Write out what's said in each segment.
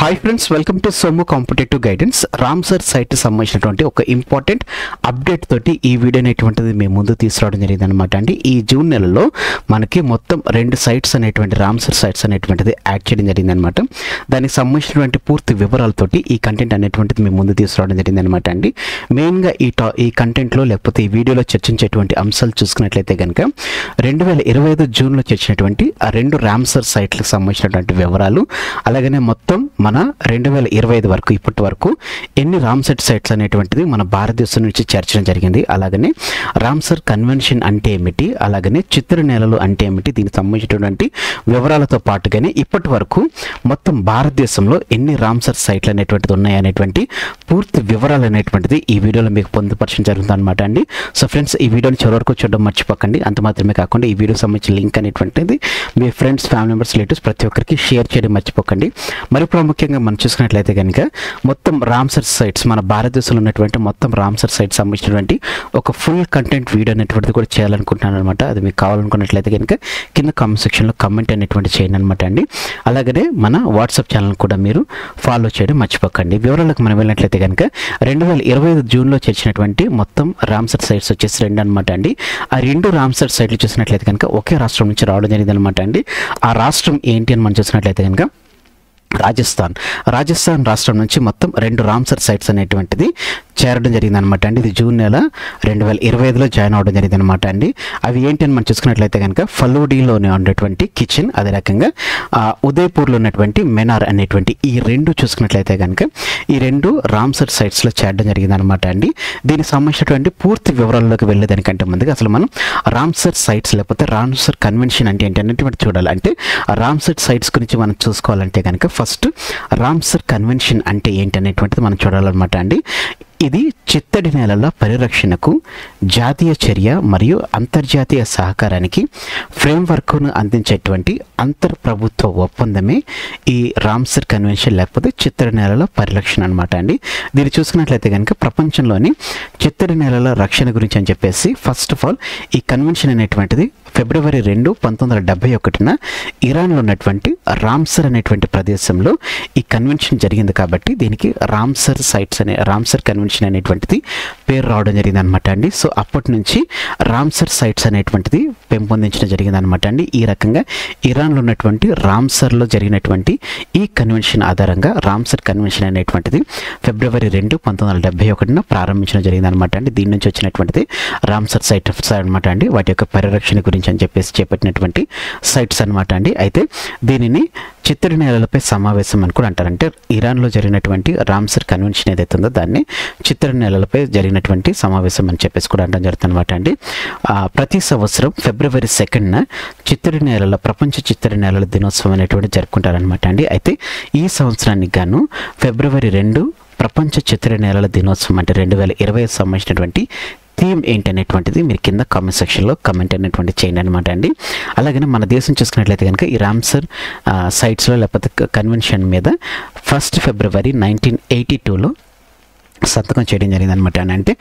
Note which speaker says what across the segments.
Speaker 1: Hi friends, welcome to Somu competitive guidance. Ramsar site సంబంధించినటువంటి ఒక important update తోటి ఈ వీడియో అనేటువంటిది మేము ముందు తీసుకురావడం జరిగింది అనమాట అండి. ఈ జూన్ నెలలో మనకి మొత్తం 2 సైట్స్ అనేటువంటి రామ్సర్ సైట్స్ అనేటువంటిది యాడ్ చేయడం జరిగింది అనమాట. దానికి సంబంధించినటువంటి పూర్తి వివరాలతోటి ఈ కంటెంట్ అనేటువంటిది మేము ముందు తీసుకురావడం జరిగింది అనమాట అండి. మెయిన్గా ఈ కంటెంట్లో లేకపోతే ఈ వీడియోలో చర్చించేటువంటి అంశాలు చూసుకున్నట్లయితే కనుక 2025 జూన్లో చర్చించినటువంటి ఆ 2 రామ్సర్ సైట్లకు సంబంధించినటువంటి వివరాలు, అలాగనే మొత్తం మన 2025 వరకు ఇప్పటి వరకు ఎన్ని రామ్సర్ సైట్స్ అనేటువంటిది మన భారతదేశం నుంచి చేర్చడం జరిగింది, అలాగనే రామ్సర్ కన్వెన్షన్ అంటే ఏమిటి, అలాగనే చిత్తడి నేలలు అంటే ఏమిటి, దీనికి సంబంధించినటువంటి వివరాలతో పాటుగానే ఇప్పటి వరకు మొత్తం భారతదేశంలో ఎన్ని రామ్సర్ సైట్లు అనేటువంటిది ఉన్నాయి అనేటువంటి పూర్తి వివరాలు అనేటువంటిది ఈ వీడియోలో మీకు పొందుపరచడం జరుగుతుంది అనమాట అండి. సో ఫ్రెండ్స్, ఈ వీడియోని చివరి వరకు చూడడం మర్చిపోకండి. అంత మాత్రమే కాకుండా ఈ వీడియోకి సంబంధించిన లింక్ అనేటువంటిది మీ ఫ్రెండ్స్, ఫ్యామిలీ మెంబర్స్, రిలేటివ్స్ ప్రతి ఒక్కరికి షేర్ చేయడం మర్చిపోకండి. మరి ప్రాముఖ్యంగా మనం చూసుకున్నట్లయితే కనుక మొత్తం రామ్సర్ సైట్స్ మన భారతదేశంలో ఉన్నటువంటి మొత్తం రామ్సర్ సైట్స్ సంబంధించినటువంటి ఒక ఫుల్ కంటెంట్ వీడియో అనేటువంటిది కూడా చేయాలనుకుంటున్నాను అనమాట. అది మీకు కావాలనుకున్నట్లయితే కనుక కింద కామెంట్ సెక్షన్లో కమెంట్ అనేటువంటి చేయండి అనమాట అండి. అలాగనే మన వాట్సాప్ ఛానల్ కూడా మీరు ఫాలో చేయడం మర్చిపోకండి. వివరాలకు మనం వెళ్ళినట్లయితే కనుక 2025 జూన్లో చేర్చినటువంటి మొత్తం రామ్సర్ సైట్స్ వచ్చేసి 2 అనమాట అండి. ఆ 2 రామ్సర్ సైట్లు చూసినట్లయితే కనుక ఒకే రాష్ట్రం నుంచి రావడం జరిగింది అనమాట అండి. ఆ రాష్ట్రం ఏంటి అని మనం చూసినట్లయితే కనుక రాజస్థాన్ రాష్ట్రం నుంచి మొత్తం 2 రామ్సర్ సైట్స్ అనేటువంటిది చేరడం జరిగింది అనమాట అండి. ఇది జూన్ నెల 2025లో జాయిన్ అవ్వడం జరిగింది అనమాట అండి. అవి ఏంటి అని మనం చూసుకున్నట్లయితే కనుక ఫలూడీలోనే ఉన్నటువంటి కిచెన్, అదే రకంగా ఉదయపూర్లో ఉన్నటువంటి మెనార్ అనేటువంటి ఈ 2 చూసుకున్నట్లయితే కనుక ఈ 2 రామ్సర్ సైట్స్లో చేరడం జరిగింది అనమాట అండి. దీనికి సంబంధించినటువంటి పూర్తి వివరాల్లోకి వెళ్ళేదానికంటే ముందుగా అసలు మనం రామ్సర్ సైట్స్ లేకపోతే రామ్సర్ కన్వెన్షన్ అంటే ఏంటి అనేటువంటి చూడాలి. అంటే రామ్సర్ సైట్స్ గురించి మనం చూసుకోవాలంటే కనుక ఫస్ట్ రామ్సర్ కన్వెన్షన్ అంటే ఏంటి అనేటువంటిది మనం చూడాలన్నమాట అండి. ఇది చిత్తడి నేలల పరిరక్షణకు జాతీయ చర్య మరియు అంతర్జాతీయ సహకారానికి ఫ్రేమ్వర్క్ను అందించేటువంటి అంతర్ప్రభుత్వ ఒప్పందమే ఈ రామ్సర్ కన్వెన్షన్ లేకపోతే చిత్తడి నేలల పరిరక్షణ అనమాట అండి. దీన్ని చూసుకున్నట్లయితే కనుక ప్రపంచంలోని చిత్తడి నేలల రక్షణ గురించి అని చెప్పేసి ఫస్ట్ ఆఫ్ ఆల్ ఈ కన్వెన్షన్ అనేటువంటిది ఫిబ్రవరి 2, 1971 ఇరాన్లో ఉన్నటువంటి రామ్సర్ అనేటువంటి ప్రదేశంలో ఈ కన్వెన్షన్ జరిగింది కాబట్టి దీనికి రామ్సర్ సైట్స్ అనే రామ్సర్ కన్వెన్షన్ అనేటువంటిది పేరు రావడం జరిగింది అనమాట అండి. సో అప్పటి నుంచి రామ్సర్ సైట్స్ అనేటువంటిది పెంపొందించడం జరిగింది అనమాట అండి. ఈ రకంగా ఇరాన్లో ఉన్నటువంటి రామ్సర్లో జరిగినటువంటి ఈ కన్వెన్షన్ ఆధారంగా రామ్సర్ కన్వెన్షన్ అనేటువంటిది ఫిబ్రవరి 2, 1971 ప్రారంభించడం జరిగింది అనమాట అండి. దీని నుంచి వచ్చినటువంటిది రామ్సర్ సైట్స్ అనమాట అండి. వాటి యొక్క పరిరక్షణ గురించి అని చెప్పేసి చేపట్టినటువంటి సైట్స్ అనమాట అండి. అయితే దీనిని చిత్తడి నేలలపై సమావేశం అని కూడా అంటారు. అంటే ఇరాన్లో జరిగినటువంటి రామ్సర్ కన్వెన్షన్ ఏదైతే ఉందో దాన్ని చిత్తడి నేలలపై జరిగినటువంటి సమావేశం అని చెప్పేసి కూడా అనడం జరుగుతుంది అనమాట అండి. ప్రతి సంవత్సరం ఫిబ్రవరి 2న చిత్తడి నేలల ప్రపంచ చిత్తడి నేలల దినోత్సవం అనేటువంటి జరుపుకుంటారనమాట అండి. అయితే ఈ సంవత్సరానికి గాను ఫిబ్రవరి 2 ప్రపంచ చిత్తడి నేలల దినోత్సవం అంటే 2020 సంబంధించినటువంటి థీమ్ ఏంటి అనేటువంటిది మీరు కింద కామెంట్ సెక్షన్లో కమెంట్ అనేటువంటి చేయండి అనమాట అండి. అలాగనే మన దేశం చూసుకున్నట్లయితే కనుక ఈ రామ్సర్ సైట్స్లో లేకపోతే కన్వెన్షన్ మీద 1 ఫిబ్రవరి 1982లో సంతకం చేయడం జరిగింది అనమాట. అంటే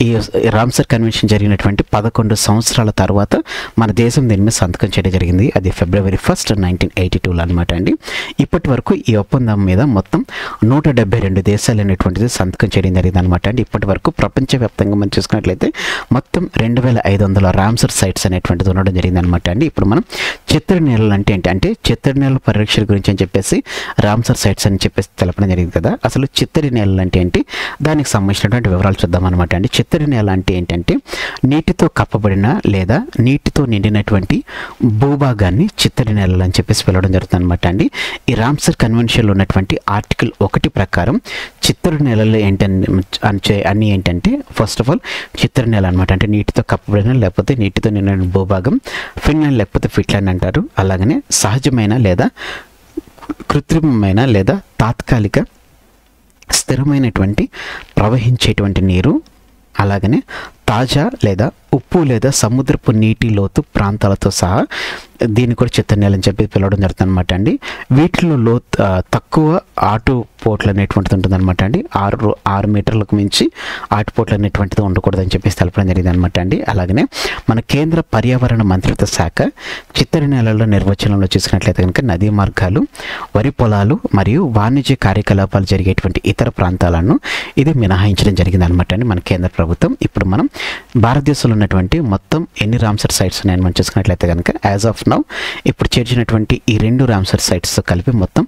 Speaker 1: ఈ రామ్సర్ కన్వెన్షన్ జరిగినటువంటి 11 సంవత్సరాల తర్వాత మన దేశం దీని మీద సంతకం చేయడం జరిగింది. అది ఫిబ్రవరి 1, 1982లో అనమాట అండి. ఇప్పటి వరకు ఈ ఒప్పందం మీద మొత్తం 172 దేశాలు అనేటువంటిది సంతకం చేయడం జరిగింది అనమాట అండి. ఇప్పటి వరకు ప్రపంచవ్యాప్తంగా మనం చూసుకున్నట్లయితే మొత్తం 2500 రామ్సర్ సైట్స్ అనేటువంటిది ఉండడం జరిగింది అనమాట అండి. ఇప్పుడు మనం చిత్తడి నేలలు అంటే ఏంటి అంటే చిత్తడి నేలల పరిరక్షణ గురించి అని చెప్పేసి రామ్సర్ సైట్స్ అని చెప్పేసి తెలపడం జరిగింది కదా. అసలు చిత్తడి నేలలు అంటే ఏంటి, దానికి సంబంధించినటువంటి వివరాలు చూద్దాం అనమాట అండి. చిత్తడి నేల అంటే ఏంటంటే నీటితో కప్పబడిన లేదా నీటితో నిండినటువంటి భూభాగాన్ని చిత్తడి నేలలు అని చెప్పేసి పిలవడం జరుగుతుంది అనమాట అండి. ఈ రామ్సర్ కన్వెన్షన్లో ఉన్నటువంటి ఆర్టికల్ 1 ప్రకారం చిత్తడి నేలలు అన్ని ఏంటంటే ఫస్ట్ ఆఫ్ ఆల్ చిత్తడి నేల అనమాట అంటే నీటితో కప్పబడిన లేకపోతే నీటితో నిండిన భూభాగం, ఫిన్లాండ్ లేకపోతే ఫిన్లాండ్ అంటారు. అలాగనే సహజమైన లేదా కృత్రిమమైన లేదా తాత్కాలిక స్థిరమైనటువంటి ప్రవహించేటువంటి నీరు, అలాగనే తాజా లేదా ఉప్పు లేదా సముద్రపు నీటి లోతు ప్రాంతాలతో సహా దీన్ని కూడా చిత్తడి నేల అని చెప్పి పిలవడం జరుగుతుంది అనమాట అండి. వీటిలో తక్కువ ఆటుపోట్లు అనేటువంటిది ఉంటుందన్నమాట అండి. 6 మీటర్లకు మించి ఆటుపోట్లు అనేటువంటిది ఉండకూడదని చెప్పేసి తెలపడం జరిగింది అనమాట అండి. అలాగనే మన కేంద్ర పర్యావరణ మంత్రిత్వ శాఖ చిత్తడి నేలల్లో నిర్వచనంలో చూసినట్లయితే కనుక నదీ మార్గాలు, వరి పొలాలు మరియు వాణిజ్య కార్యకలాపాలు జరిగేటువంటి ఇతర ప్రాంతాలను ఇది మినహాయించడం జరిగింది అనమాట అండి మన కేంద్ర ప్రభుత్వం. ఇప్పుడు మనం భారతదేశంలో ఉన్నటువంటి మొత్తం ఎన్ని రామ్సర్ సైట్స్ ఉన్నాయని మనం చూసుకున్నట్లయితే కనుక యాజ్ ఆఫ్ నౌ ఇప్పుడు చేర్చినటువంటి ఈ 2 రామ్సర్ సైట్స్ కలిపి మొత్తం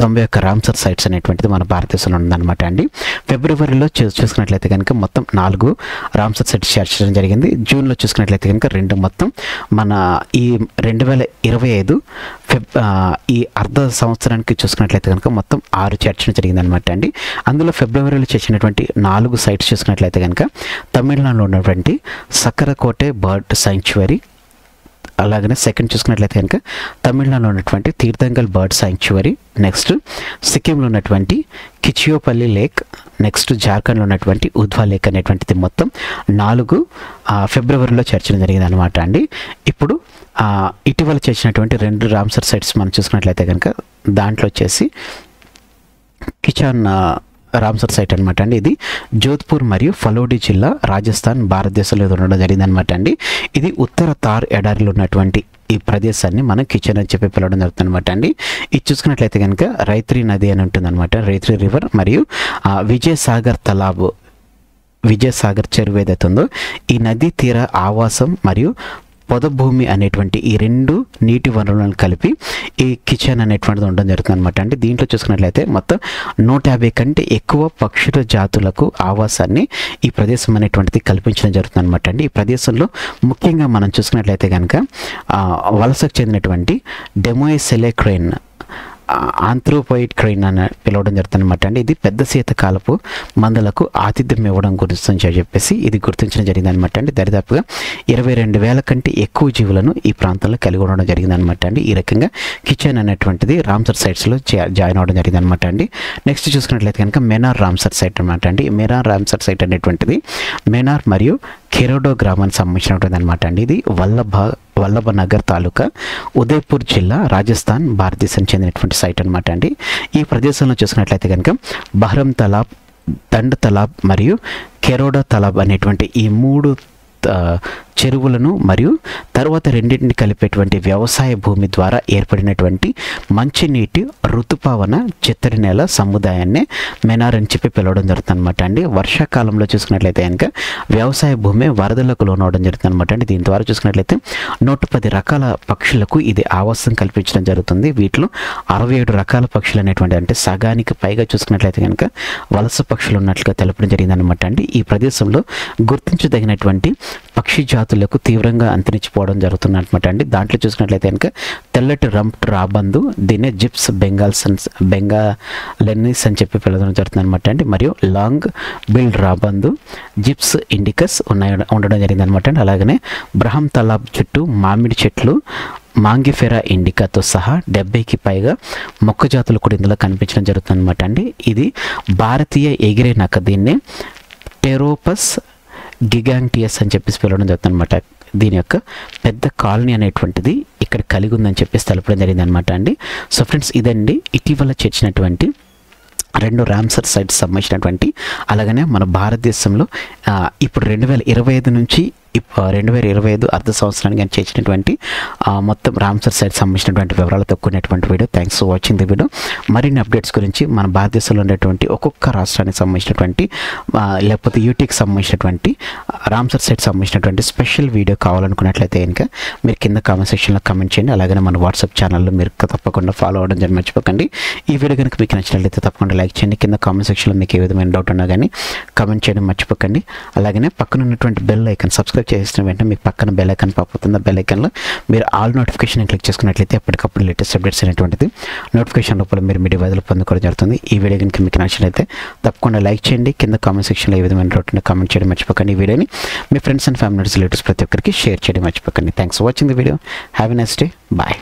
Speaker 1: 91 రామ్సర్ సైట్స్ అనేటువంటిది మన భారతదేశంలో ఉందన్నమాట అండి. ఫిబ్రవరిలో చూసుకున్నట్లయితే కనుక మొత్తం 4 రామ్సర్ సైట్స్ చేర్చడం జరిగింది. జూన్లో చూసుకున్నట్లయితే కనుక 2 మొత్తం మన ఈ 2025 ఈ అర్ధ సంవత్సరానికి చూసుకున్నట్లయితే కనుక మొత్తం 6 చేర్చడం జరిగింది అనమాట అండి. అందులో ఫిబ్రవరిలో చేర్చినటువంటి 4 సైట్స్ చూసుకున్నట్లయితే కనుక తమిళనాడులో ఉన్నటువంటి సకరకోటే బర్డ్ సాంక్చురీ, అలాగనే సెకండ్ చూసుకున్నట్లయితే కనుక తమిళనాడులో ఉన్నటువంటి తీర్థంగల్ బర్డ్ సాంక్చురీ, నెక్స్ట్ సిక్కింలో ఉన్నటువంటి కిచియోపల్లి లేక్, నెక్స్ట్ జార్ఖండ్లో ఉన్నటువంటి ఉద్వా లేక్ అనేటువంటిది మొత్తం 4 ఫిబ్రవరిలో చేర్చడం జరిగింది అనమాట అండి. ఇప్పుడు ఇటీవల చేర్చినటువంటి 2 రామ్సర్ సైట్స్ మనం చూసుకున్నట్లయితే కనుక దాంట్లో వచ్చేసి కిచాన్ రామ్సర్ సైట్ అనమాట అండి. ఇది జోధ్పూర్ మరియు ఫలోడి జిల్లా, రాజస్థాన్, భారతదేశంలో ఉండడం జరిగింది అనమాట అండి. ఇది ఉత్తర తార్ ఎడారిలో ఉన్నటువంటి ఈ ప్రదేశాన్ని మనం కిచెన్ అని చెప్పి పిలవడం జరుగుతుంది అనమాట అండి. ఇది చూసుకున్నట్లయితే కనుక రైత్రి నది అని ఉంటుంది అనమాట, రైత్రి రివర్ మరియు విజయసాగర్ చెరువు ఏదైతే ఉందో ఈ నదీ తీర ఆవాసం మరియు పొదభూమి అనేటువంటి ఈ 2 నీటి వనరులను కలిపి ఈ కిచెన్ అనేటువంటిది ఉండడం జరుగుతుంది అనమాట అండి. దీంట్లో చూసుకున్నట్లయితే మొత్తం 150 కంటే ఎక్కువ పక్షుల జాతులకు ఆవాసాన్ని ఈ ప్రదేశం అనేటువంటిది కల్పించడం జరుగుతుంది అనమాట అండి. ఈ ప్రదేశంలో ముఖ్యంగా మనం చూసుకున్నట్లయితే కనుక వలసకు చెందినటువంటి డెమోయిసెలే క్రెయిన్, ఆంథ్రోపోయిడ్ క్రెయిన్ అని పిలవడం జరుగుతుంది అనమాట అండి. ఇది పెద్ద శీతకాలపు మందలకు ఆతిథ్యం ఇవ్వడం గురించి చెప్పేసి ఇది గుర్తించడం జరిగింది అనమాట అండి. దరిదాపుగా 22,000 కంటే ఎక్కువ జీవులను ఈ ప్రాంతంలో కలిగి ఉండడం జరిగింది అనమాట అండి. ఈ రకంగా కిచెన్ అనేటువంటిది రామ్సర్ సైట్స్లో జాయిన్ అవ్వడం జరిగింది అనమాట అండి. నెక్స్ట్ చూసుకున్నట్లయితే కనుక మెనార్ రామ్సర్ సైట్ అనమాట అండి. మెనార్ రామ్సర్ సైట్ అనేటువంటిది మెనార్ మరియు కెరోడో గ్రామానికి సంబంధించినటువంటి అనమాట అండి. ఇది వల్లభనగర్ తాలూకా, ఉదయ్పూర్ జిల్లా, రాజస్థాన్, భారతదేశానికి చెందినటువంటి సైట్ అనమాట అండి. ఈ ప్రదేశంలో చూసుకున్నట్లయితే కనుక బహ్రమ్ తలాబ్, దండ్ తలాబ్ మరియు కెరోడా తలాబ్ అనేటువంటి ఈ 3 చెరువులను మరియు తర్వాత రెండింటిని కలిపేటువంటి వ్యవసాయ భూమి ద్వారా ఏర్పడినటువంటి మంచినీటి ఋతుపవన చిత్తడి నేల సముదాయాన్ని మెనార్ అని చెప్పి పిలవడం జరుగుతుంది అనమాట అండి. వర్షాకాలంలో చూసుకున్నట్లయితే కనుక వ్యవసాయ భూమి వరదలకు లోనవడం జరుగుతుంది అనమాట అండి. దీని ద్వారా చూసుకున్నట్లయితే 110 రకాల పక్షులకు ఇది ఆవాసం కల్పించడం జరుగుతుంది. వీటిలో 67 రకాల పక్షులు అనేటువంటి అంటే సగానికి పైగా చూసుకున్నట్లయితే కనుక వలస పక్షులు ఉన్నట్లుగా తెలపడం జరిగింది అనమాట అండి. ఈ ప్రదేశంలో గుర్తించదగినటువంటి పక్షి జాతులకు తీవ్రంగా అంతరించిపోవడం జరుగుతుంది అనమాట అండి. దాంట్లో చూసుకున్నట్లయితే కనుక తెల్లటి రంప్ రాబందు, దీన్నే జిప్స్ బెంగాలెన్నిస్ అని చెప్పి పిలవడం జరుగుతుంది అనమాట అండి. మరియు లాంగ్ బిల్డ్ రాబందు, జిప్స్ ఇండికస్ ఉండడం జరిగింది అనమాట అండి. అలాగనే బ్రహం తలాబ్ చుట్టూ మామిడి చెట్లు, మాంగిఫెరా ఇండికాతో సహా 70కి పైగా మొక్క జాతులు కూడా ఇందులో కనిపించడం జరుగుతుంది అనమాట అండి. ఇది భారతీయ ఎగిరే నక్క, దీన్నే టెరోపస్ గిగాంటియస్ అని చెప్పేసి పిలవడం జరుగుతుంది అనమాట. దీని యొక్క పెద్ద కాలనీ అనేటువంటిది ఇక్కడ కలిగి ఉందని చెప్పేసి తెలపడం జరిగింది అనమాట అండి. సో ఫ్రెండ్స్, ఇదండి ఇటీవల చేర్చినటువంటి 2 రామ్సర్ సైట్స్ సంబంధించినటువంటి, అలాగనే మన భారతదేశంలో ఇప్పుడు 2025 నుంచి 2025 అర్ధ సంవత్సరానికి నేను చేసినటువంటి మొత్తం రామ్సర్ సైట్ సంబంధించినటువంటి వివరాలతో కూడినటువంటి video. Thanks for watching the video. మరిన్ని అప్డేట్స్ గురించి మన భారతదేశంలో ఉండేటువంటి ఒక్కొక్క రాష్ట్రానికి సంబంధించినటువంటి లేకపోతే యూటీకి సంబంధించినటువంటి రామ్సర్ సైట్ సంబంధించినటువంటి స్పెషల్ వీడియో కావాలనుకున్నట్లయితే కనుక మీరు కింద కామెంట్ సెక్షన్లో కామెంట్ చేయండి. అలాగే మన వాట్సాప్ ఛానల్లో మీరు తప్పకుండా ఫాలో అవ్వడం మర్చిపోకండి. ఈ వీడియో కనుక మీకు నచ్చినట్లయితే తప్పకుండా లైక్ చేయండి. కింద కామెంట్ సెక్షన్లో మీకు ఏ విధమైన డౌట్ ఉన్నా కానీ కామెంట్ చేయడం మర్చిపోకండి. అలాగే పక్కన ఉన్నటువంటి బెల్ ఐకాన్ సబ్స్క్రైబ్ చేసిన వెంటనే మీకు పక్కన బెల్ ఐకాన్ పడుతుంది. బెల్ ఐకాన్లో మీరు ఆల్ నోటిఫికేషన్ క్లిక్ చేసుకున్నట్లయితే ఎప్పటికప్పుడు లేటెస్ట్ అప్డేట్స్ అనేటువంటిది నోటిఫికేషన్ రూపంలో మీరు మీ డివైజ్లో పొందుకోవడం జరుగుతుంది. ఈ వీడియో కనుక మీకు నచ్చినట్లయితే తప్పకుండా లైక్ చేయండి. కింద కామెంట్ సెక్షన్లో ఏ విధమైన డౌట్ ఉన్నా కామెంట్ చేయడం మర్చిపోకండి. ఈ వీడియోని మీ ఫ్రెండ్స్ అండ్ ఫ్యామిలీ రిలేటివ్స్ ప్రతి ఒక్కరికి షేర్ చేయడం మర్చిపోకండి. Thanks for watching the video. Have a nice day. Bye.